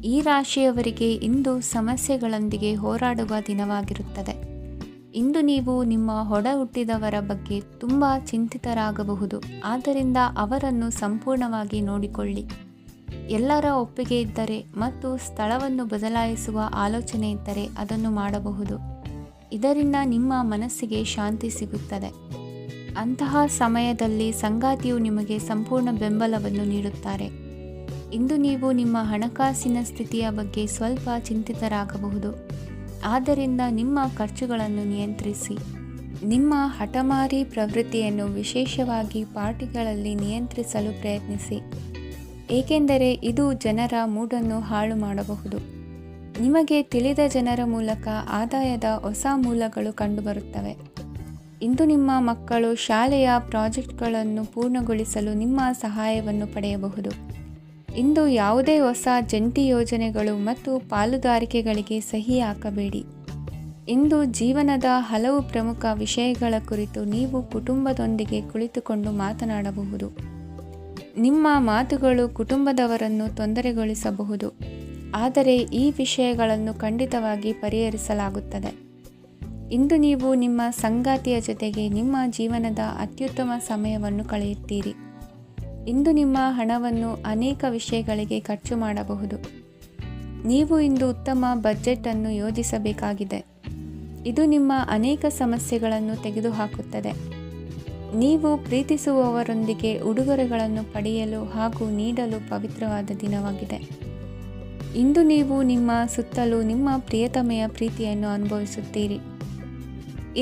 ಈ ರಾಶಿಯವರಿಗೆ ಇಂದು ಸಮಸ್ಯೆಗಳೊಂದಿಗೆ ಹೋರಾಡುವ ದಿನವಾಗಿರುತ್ತದೆ. ಇಂದು ನೀವು ನಿಮ್ಮ ಒಡ ಹುಟ್ಟಿದವರ ಬಗ್ಗೆ ತುಂಬ ಚಿಂತಿತರಾಗಬಹುದು. ಆದ್ದರಿಂದ ಅವರನ್ನು ಸಂಪೂರ್ಣವಾಗಿ ನೋಡಿಕೊಳ್ಳಿ. ಎಲ್ಲರ ಒಪ್ಪಿಗೆ ಇದ್ದರೆ ಮತ್ತು ಸ್ಥಳವನ್ನು ಬದಲಾಯಿಸುವ ಆಲೋಚನೆ ಇದ್ದರೆ ಅದನ್ನು ಮಾಡಬಹುದು. ಇದರಿಂದ ನಿಮ್ಮ ಮನಸ್ಸಿಗೆ ಶಾಂತಿ ಸಿಗುತ್ತದೆ. ಅಂತಹ ಸಮಯದಲ್ಲಿ ಸಂಗಾತಿಯು ನಿಮಗೆ ಸಂಪೂರ್ಣ ಬೆಂಬಲವನ್ನು ನೀಡುತ್ತಾರೆ. ಇಂದು ನೀವು ನಿಮ್ಮ ಹಣಕಾಸಿನ ಸ್ಥಿತಿಯ ಬಗ್ಗೆ ಸ್ವಲ್ಪ ಚಿಂತಿತರಾಗಬಹುದು. ಆದ್ದರಿಂದ ನಿಮ್ಮ ಖರ್ಚುಗಳನ್ನು ನಿಯಂತ್ರಿಸಿ. ನಿಮ್ಮ ಹಠಮಾರಿ ಪ್ರವೃತ್ತಿಯನ್ನು ವಿಶೇಷವಾಗಿ ಪಾರ್ಟಿಗಳಲ್ಲಿ ನಿಯಂತ್ರಿಸಲು ಪ್ರಯತ್ನಿಸಿ, ಏಕೆಂದರೆ ಇದು ಜನರ ಮೂಡನ್ನು ಹಾಳು ಮಾಡಬಹುದು. ನಿಮಗೆ ತಿಳಿದ ಜನರ ಮೂಲಕ ಆದಾಯದ ಹೊಸ ಮೂಲಗಳು ಕಂಡುಬರುತ್ತವೆ. ಇಂದು ನಿಮ್ಮ ಮಕ್ಕಳು ಶಾಲೆಯ ಪ್ರಾಜೆಕ್ಟ್ಗಳನ್ನು ಪೂರ್ಣಗೊಳಿಸಲು ನಿಮ್ಮ ಸಹಾಯವನ್ನು ಪಡೆಯಬಹುದು. ಇಂದು ಯಾವುದೇ ಹೊಸ ಜಂಟಿ ಯೋಜನೆಗಳು ಮತ್ತು ಪಾಲುದಾರಿಕೆಗಳಿಗೆ ಸಹಿ ಹಾಕಬೇಡಿ. ಇಂದು ಜೀವನದ ಹಲವು ಪ್ರಮುಖ ವಿಷಯಗಳ ಕುರಿತು ನೀವು ಕುಟುಂಬದೊಂದಿಗೆ ಕುಳಿತುಕೊಂಡು ಮಾತನಾಡಬಹುದು. ನಿಮ್ಮ ಮಾತುಗಳು ಕುಟುಂಬದವರನ್ನು ತೊಂದರೆಗೊಳಿಸಬಹುದು, ಆದರೆ ಈ ವಿಷಯಗಳನ್ನು ಖಂಡಿತವಾಗಿ ಪರಿಹರಿಸಲಾಗುತ್ತದೆ. ಇಂದು ನೀವು ನಿಮ್ಮ ಸಂಗಾತಿಯ ಜೊತೆಗೆ ನಿಮ್ಮ ಜೀವನದ ಅತ್ಯುತ್ತಮ ಸಮಯವನ್ನು ಕಳೆಯುತ್ತೀರಿ. ಇಂದು ನಿಮ್ಮ ಹಣವನ್ನು ಅನೇಕ ವಿಷಯಗಳಿಗೆ ಖರ್ಚು ಮಾಡಬಹುದು. ನೀವು ಇಂದು ಉತ್ತಮ ಬಜೆಟ್ ಅನ್ನು ಯೋಜಿಸಬೇಕಾಗಿದೆ. ಇದು ನಿಮ್ಮ ಅನೇಕ ಸಮಸ್ಯೆಗಳನ್ನು ತೆಗೆದುಹಾಕುತ್ತದೆ. ನೀವು ಪ್ರೀತಿಸುವವರೊಂದಿಗೆ ಉಡುಗೊರೆಗಳನ್ನು ಪಡೆಯಲು ಹಾಗೂ ನೀಡಲು ಪವಿತ್ರವಾದ ದಿನವಾಗಿದೆ. ಇಂದು ನೀವು ನಿಮ್ಮ ಸುತ್ತಲೂ ನಿಮ್ಮ ಪ್ರಿಯತಮೆಯ ಪ್ರೀತಿಯನ್ನು ಅನುಭವಿಸುತ್ತೀರಿ.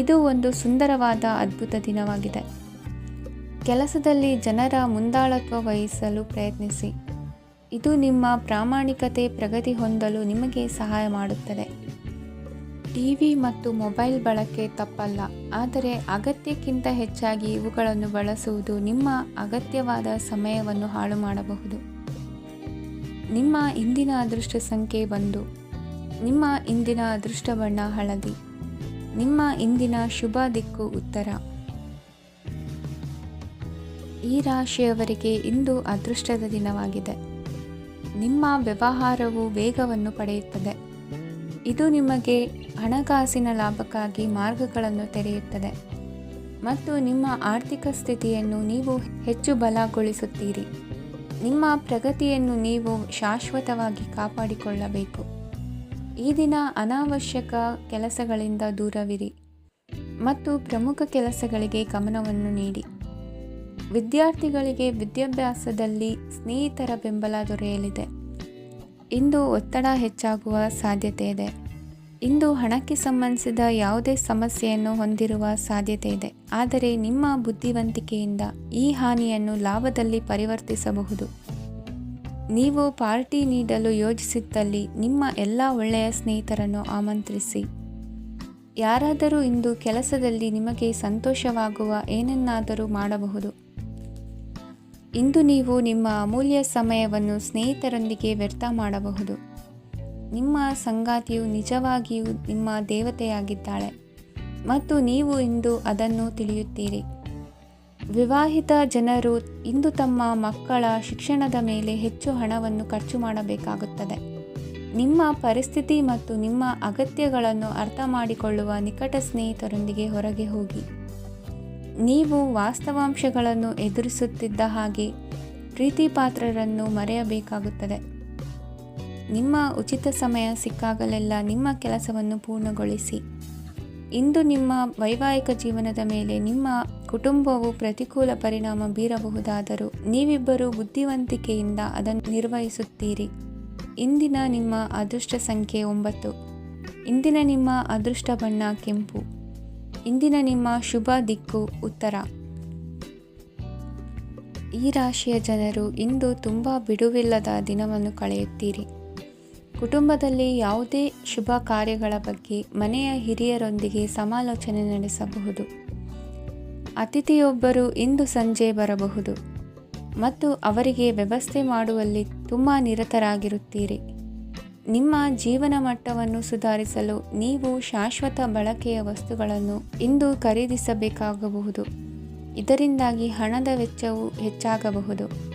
ಇದು ಒಂದು ಸುಂದರವಾದ ಅದ್ಭುತ ದಿನವಾಗಿದೆ. ಕೆಲಸದಲ್ಲಿ ಜನರ ಮುಂದಾಳತ್ವ ವಹಿಸಲು ಪ್ರಯತ್ನಿಸಿ. ಇದು ನಿಮ್ಮ ಪ್ರಾಮಾಣಿಕತೆ ಪ್ರಗತಿ ಹೊಂದಲು ನಿಮಗೆ ಸಹಾಯ ಮಾಡುತ್ತದೆ. ಟಿವಿ ಮತ್ತು ಮೊಬೈಲ್ ಬಳಕೆ ತಪ್ಪಲ್ಲ, ಆದರೆ ಅಗತ್ಯಕ್ಕಿಂತ ಹೆಚ್ಚಾಗಿ ಇವುಗಳನ್ನು ಬಳಸುವುದು ನಿಮ್ಮ ಅಗತ್ಯವಾದ ಸಮಯವನ್ನು ಹಾಳು ಮಾಡಬಹುದು. ನಿಮ್ಮ ಇಂದಿನ ಅದೃಷ್ಟ ಸಂಖ್ಯೆ 1. ನಿಮ್ಮ ಇಂದಿನ ಅದೃಷ್ಟ ಬಣ್ಣ ಹಳದಿ. ನಿಮ್ಮ ಇಂದಿನ ಶುಭ ದಿಕ್ಕು ಉತ್ತರ. ಈ ರಾಶಿಯವರಿಗೆ ಇಂದು ಅದೃಷ್ಟದ ದಿನವಾಗಿದೆ. ನಿಮ್ಮ ವ್ಯವಹಾರವು ವೇಗವನ್ನು ಪಡೆಯುತ್ತದೆ. ಇದು ನಿಮಗೆ ಹಣಕಾಸಿನ ಲಾಭಕ್ಕಾಗಿ ಮಾರ್ಗಗಳನ್ನು ತೆರೆಯುತ್ತದೆ ಮತ್ತು ನಿಮ್ಮ ಆರ್ಥಿಕ ಸ್ಥಿತಿಯನ್ನು ನೀವು ಹೆಚ್ಚು ಬಲಗೊಳಿಸುತ್ತೀರಿ. ನಿಮ್ಮ ಪ್ರಗತಿಯನ್ನು ನೀವು ಶಾಶ್ವತವಾಗಿ ಕಾಪಾಡಿಕೊಳ್ಳಬೇಕು. ಈ ದಿನ ಅನಾವಶ್ಯಕ ಕೆಲಸಗಳಿಂದ ದೂರವಿರಿ ಮತ್ತು ಪ್ರಮುಖ ಕೆಲಸಗಳಿಗೆ ಗಮನವನ್ನು ನೀಡಿ. ವಿದ್ಯಾರ್ಥಿಗಳಿಗೆ ವಿದ್ಯಾಭ್ಯಾಸದಲ್ಲಿ ಸ್ನೇಹಿತರ ಬೆಂಬಲ ದೊರೆಯಲಿದೆ. ಇಂದು ಒತ್ತಡ ಹೆಚ್ಚಾಗುವ ಸಾಧ್ಯತೆ ಇದೆ. ಇಂದು ಹಣಕ್ಕೆ ಸಂಬಂಧಿಸಿದ ಯಾವುದೇ ಸಮಸ್ಯೆಯನ್ನು ಹೊಂದಿರುವ ಸಾಧ್ಯತೆ ಇದೆ, ಆದರೆ ನಿಮ್ಮ ಬುದ್ಧಿವಂತಿಕೆಯಿಂದ ಈ ಹಾನಿಯನ್ನು ಲಾಭದಲ್ಲಿ ಪರಿವರ್ತಿಸಬಹುದು. ನೀವು ಪಾರ್ಟಿ ನೀಡಲು ಯೋಜಿಸಿದ್ದಲ್ಲಿ ನಿಮ್ಮ ಎಲ್ಲ ಒಳ್ಳೆಯ ಸ್ನೇಹಿತರನ್ನು ಆಮಂತ್ರಿಸಿ. ಯಾರಾದರೂ ಇಂದು ಕೆಲಸದಲ್ಲಿ ನಿಮಗೆ ಸಂತೋಷವಾಗುವ ಏನನ್ನಾದರೂ ಮಾಡಬಹುದು. ಇಂದು ನೀವು ನಿಮ್ಮ ಅಮೂಲ್ಯ ಸಮಯವನ್ನು ಸ್ನೇಹಿತರೊಂದಿಗೆ ವ್ಯರ್ಥ ಮಾಡಬಹುದು. ನಿಮ್ಮ ಸಂಗಾತಿಯು ನಿಜವಾಗಿಯೂ ನಿಮ್ಮ ದೇವತೆಯಾಗಿದ್ದಾಳೆ ಮತ್ತು ನೀವು ಇಂದು ಅದನ್ನು ತಿಳಿಯುತ್ತೀರಿ. ವಿವಾಹಿತ ಜನರು ಇಂದು ತಮ್ಮ ಮಕ್ಕಳ ಶಿಕ್ಷಣದ ಮೇಲೆ ಹೆಚ್ಚು ಹಣವನ್ನು ಖರ್ಚು ಮಾಡಬೇಕಾಗುತ್ತದೆ. ನಿಮ್ಮ ಪರಿಸ್ಥಿತಿ ಮತ್ತು ನಿಮ್ಮ ಅಗತ್ಯಗಳನ್ನು ಅರ್ಥ ಮಾಡಿಕೊಳ್ಳುವ ನಿಕಟ ಸ್ನೇಹಿತರೊಂದಿಗೆ ಹೊರಗೆ ಹೋಗಿ. ನೀವು ವಾಸ್ತವಾಂಶಗಳನ್ನು ಎದುರಿಸುತ್ತಿದ್ದ ಹಾಗೆ ಪ್ರೀತಿಪಾತ್ರರನ್ನು ಮರೆಯಬೇಕಾಗುತ್ತದೆ. ನಿಮ್ಮ ಉಚಿತ ಸಮಯ ಸಿಕ್ಕಾಗಲೆಲ್ಲ ನಿಮ್ಮ ಕೆಲಸವನ್ನು ಪೂರ್ಣಗೊಳಿಸಿ. ಇಂದು ನಿಮ್ಮ ವೈವಾಹಿಕ ಜೀವನದ ಮೇಲೆ ನಿಮ್ಮ ಕುಟುಂಬವು ಪ್ರತಿಕೂಲ ಪರಿಣಾಮ ಬೀರಬಹುದಾದರೂ ನೀವಿಬ್ಬರು ಬುದ್ಧಿವಂತಿಕೆಯಿಂದ ಅದನ್ನು ನಿರ್ವಹಿಸುತ್ತೀರಿ. ಇಂದಿನ ನಿಮ್ಮ ಅದೃಷ್ಟ ಸಂಖ್ಯೆ 9. ಇಂದಿನ ನಿಮ್ಮ ಅದೃಷ್ಟ ಬಣ್ಣ ಕೆಂಪು. ಇಂದಿನ ನಿಮ್ಮ ಶುಭ ದಿಕ್ಕು ಉತ್ತರ. ಈ ರಾಶಿಯ ಜನರು ಇಂದು ತುಂಬ ಬಿಡುವಿಲ್ಲದ ದಿನವನ್ನು ಕಳೆಯುತ್ತೀರಿ. ಕುಟುಂಬದಲ್ಲಿ ಯಾವುದೇ ಶುಭ ಕಾರ್ಯಗಳ ಬಗ್ಗೆ ಮನೆಯ ಹಿರಿಯರೊಂದಿಗೆ ಸಮಾಲೋಚನೆ ನಡೆಸಬಹುದು. ಅತಿಥಿಯೊಬ್ಬರು ಇಂದು ಸಂಜೆ ಬರಬಹುದು ಮತ್ತು ಅವರಿಗೆ ವ್ಯವಸ್ಥೆ ಮಾಡುವಲ್ಲಿ ತುಂಬ ನಿರತರಾಗಿರುತ್ತೀರಿ. ನಿಮ್ಮ ಜೀವನ ಮಟ್ಟವನ್ನು ಸುಧಾರಿಸಲು ನೀವು ಶಾಶ್ವತ ಬಳಕೆಯ ವಸ್ತುಗಳನ್ನು ಇಂದು ಖರೀದಿಸಬೇಕಾಗಬಹುದು. ಇದರಿಂದಾಗಿ ಹಣದ ವೆಚ್ಚವು ಹೆಚ್ಚಾಗಬಹುದು.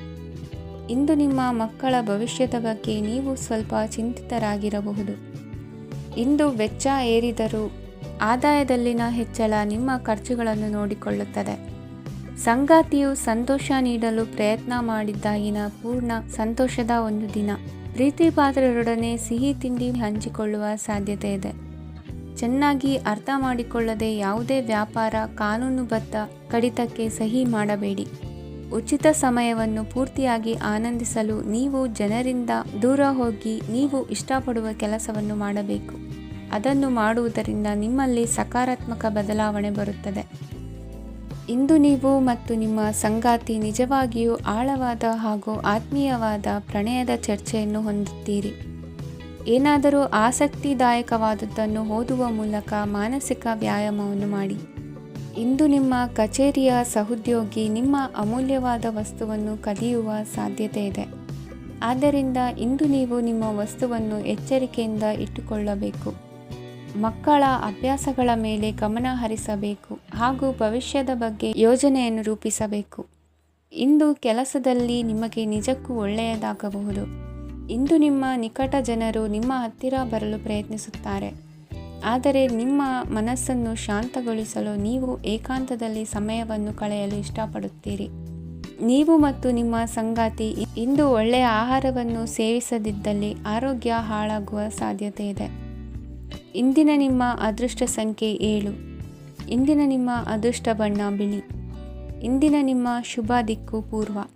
ಇಂದು ನಿಮ್ಮ ಮಕ್ಕಳ ಭವಿಷ್ಯದ ಬಗ್ಗೆ ನೀವು ಸ್ವಲ್ಪ ಚಿಂತಿತರಾಗಿರಬಹುದು. ಇಂದು ವೆಚ್ಚ ಏರಿದರೂ ಆದಾಯದಲ್ಲಿನ ಹೆಚ್ಚಳ ನಿಮ್ಮ ಖರ್ಚುಗಳನ್ನು ನೋಡಿಕೊಳ್ಳುತ್ತದೆ. ಸಂಗಾತಿಯು ಸಂತೋಷ ನೀಡಲು ಪ್ರಯತ್ನ ಮಾಡಿದ್ದಾಗಿನ ಪೂರ್ಣ ಸಂತೋಷದ ಒಂದು ದಿನ. ಪ್ರೀತಿಪಾತ್ರರೊಡನೆ ಸಿಹಿ ತಿಂಡಿ ಹಂಚಿಕೊಳ್ಳುವ ಸಾಧ್ಯತೆ ಇದೆ. ಚೆನ್ನಾಗಿ ಅರ್ಥ ಮಾಡಿಕೊಳ್ಳದೆ ಯಾವುದೇ ವ್ಯಾಪಾರ ಕಾನೂನುಬದ್ಧ ಕಡಿತಕ್ಕೆ ಸಹಿ ಮಾಡಬೇಡಿ. ಉಚಿತ ಸಮಯವನ್ನು ಪೂರ್ತಿಯಾಗಿ ಆನಂದಿಸಲು ನೀವು ಜನರಿಂದ ದೂರ ಹೋಗಿ ನೀವು ಇಷ್ಟಪಡುವ ಕೆಲಸವನ್ನು ಮಾಡಬೇಕು. ಅದನ್ನು ಮಾಡುವುದರಿಂದ ನಿಮ್ಮಲ್ಲಿ ಸಕಾರಾತ್ಮಕ ಬದಲಾವಣೆ ಬರುತ್ತದೆ. ಇಂದು ನೀವು ಮತ್ತು ನಿಮ್ಮ ಸಂಗಾತಿ ನಿಜವಾಗಿಯೂ ಆಳವಾದ ಹಾಗೂ ಆತ್ಮೀಯವಾದ ಪ್ರಣಯದ ಚರ್ಚೆಯನ್ನು ಹೊಂದುತ್ತೀರಿ. ಏನಾದರೂ ಆಸಕ್ತಿದಾಯಕವಾದದ್ದನ್ನು ಓದುವ ಮೂಲಕ ಮಾನಸಿಕ ವ್ಯಾಯಾಮವನ್ನು ಮಾಡಿ. ಇಂದು ನಿಮ್ಮ ಕಚೇರಿಯ ಸಹೋದ್ಯೋಗಿ ನಿಮ್ಮ ಅಮೂಲ್ಯವಾದ ವಸ್ತುವನ್ನು ಕದಿಯುವ ಸಾಧ್ಯತೆ ಇದೆ. ಆದ್ದರಿಂದ ಇಂದು ನೀವು ನಿಮ್ಮ ವಸ್ತುವನ್ನು ಎಚ್ಚರಿಕೆಯಿಂದ ಇಟ್ಟುಕೊಳ್ಳಬೇಕು. ಮಕ್ಕಳ ಅಭ್ಯಾಸಗಳ ಮೇಲೆ ಗಮನ ಹರಿಸಬೇಕು ಹಾಗೂ ಭವಿಷ್ಯದ ಬಗ್ಗೆ ಯೋಜನೆಯನ್ನು ರೂಪಿಸಬೇಕು. ಇಂದು ಕೆಲಸದಲ್ಲಿ ನಿಮಗೆ ನಿಜಕ್ಕೂ ಒಳ್ಳೆಯದಾಗಬಹುದು. ಇಂದು ನಿಮ್ಮ ನಿಕಟ ಜನರು ನಿಮ್ಮ ಹತ್ತಿರ ಬರಲು ಪ್ರಯತ್ನಿಸುತ್ತಾರೆ. ಆದರೆ ನಿಮ್ಮ ಮನಸ್ಸನ್ನು ಶಾಂತಗೊಳಿಸಲು ನೀವು ಏಕಾಂತದಲ್ಲಿ ಸಮಯವನ್ನು ಕಳೆಯಲು ಇಷ್ಟಪಡುತ್ತೀರಿ. ನೀವು ಮತ್ತು ನಿಮ್ಮ ಸಂಗಾತಿ ಇಂದು ಒಳ್ಳೆಯ ಆಹಾರವನ್ನು ಸೇವಿಸದಿದ್ದಲ್ಲಿ ಆರೋಗ್ಯ ಹಾಳಾಗುವ ಸಾಧ್ಯತೆ ಇದೆ. ಇಂದಿನ ನಿಮ್ಮ ಅದೃಷ್ಟ ಸಂಖ್ಯೆ 7. ಇಂದಿನ ನಿಮ್ಮ ಅದೃಷ್ಟ ಬಣ್ಣ ಬಿಳಿ. ಇಂದಿನ ನಿಮ್ಮ ಶುಭ ದಿಕ್ಕು ಪೂರ್ವ.